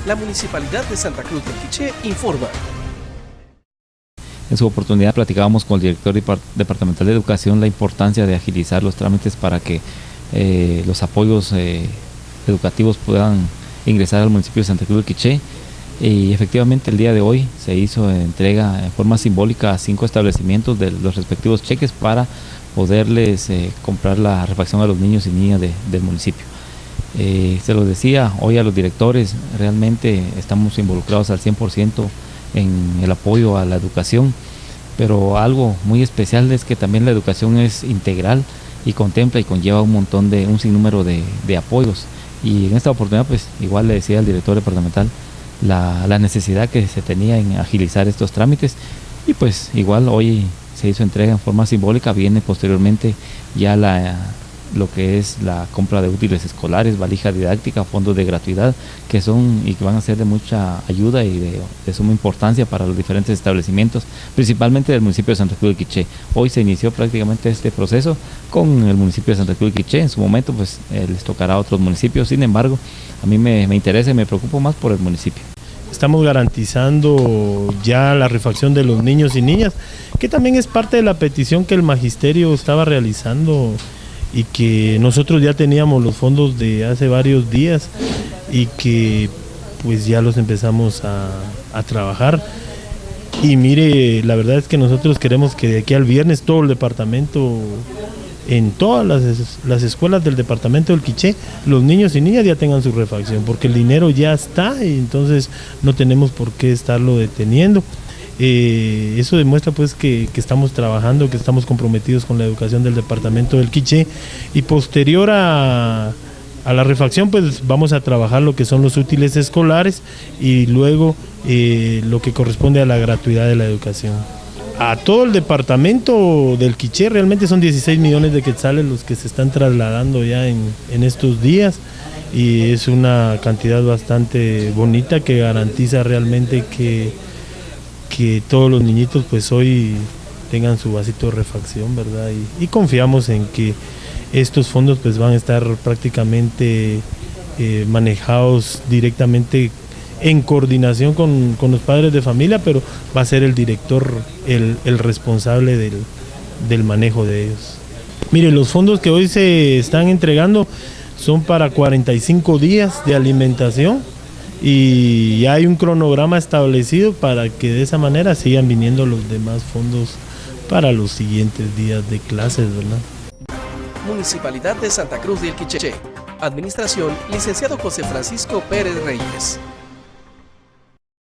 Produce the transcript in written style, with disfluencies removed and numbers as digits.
La Municipalidad de Santa Cruz del Quiché informa. En su oportunidad platicábamos con el director departamental de Educación la importancia de agilizar los trámites para que los apoyos educativos puedan ingresar al municipio de Santa Cruz del Quiché. Y efectivamente el día de hoy se hizo entrega en forma simbólica a 5 establecimientos de los respectivos cheques para poderles comprar la refacción a los niños y niñas del municipio. Se lo decía hoy a los directores, realmente estamos involucrados al 100% en el apoyo a la educación, pero algo muy especial es que también la educación es integral y contempla y conlleva un sinnúmero de apoyos. Y en esta oportunidad pues igual le decía al director departamental la necesidad que se tenía en agilizar estos trámites, y pues igual hoy se hizo entrega en forma simbólica. Viene posteriormente ya lo que es la compra de útiles escolares, valija didáctica, fondos de gratuidad, que son y que van a ser de mucha ayuda y de suma importancia para los diferentes establecimientos, principalmente del municipio de Santa Cruz del Quiché. Hoy se inició prácticamente este proceso con el municipio de Santa Cruz del Quiché. En su momento pues les tocará a otros municipios. Sin embargo, a mí me interesa y me preocupo más por el municipio. Estamos garantizando ya la refacción de los niños y niñas, que también es parte de la petición que el magisterio estaba realizando y que nosotros ya teníamos los fondos de hace varios días y que pues ya los empezamos a trabajar. Y mire, la verdad es que nosotros queremos que de aquí al viernes todo el departamento, en todas las escuelas del departamento del Quiché, los niños y niñas ya tengan su refacción, porque el dinero ya está y entonces no tenemos por qué estarlo deteniendo. Eso demuestra pues que estamos trabajando, que estamos comprometidos con la educación del departamento del Quiché, y posterior a la refacción pues vamos a trabajar lo que son los útiles escolares y luego lo que corresponde a la gratuidad de la educación. A todo el departamento del Quiché realmente son 16 millones de quetzales los que se están trasladando ya en estos días, y es una cantidad bastante bonita que garantiza realmente que todos los niñitos pues hoy tengan su vasito de refacción, ¿verdad? Y confiamos en que estos fondos pues van a estar prácticamente manejados directamente en coordinación con los padres de familia, pero va a ser el director el responsable del manejo de ellos. Mire, los fondos que hoy se están entregando son para 45 días de alimentación y ya hay un cronograma establecido para que de esa manera sigan viniendo los demás fondos para los siguientes días de clases, ¿verdad? Municipalidad de Santa Cruz del Quiché. Administración, licenciado José Francisco Pérez Reyes.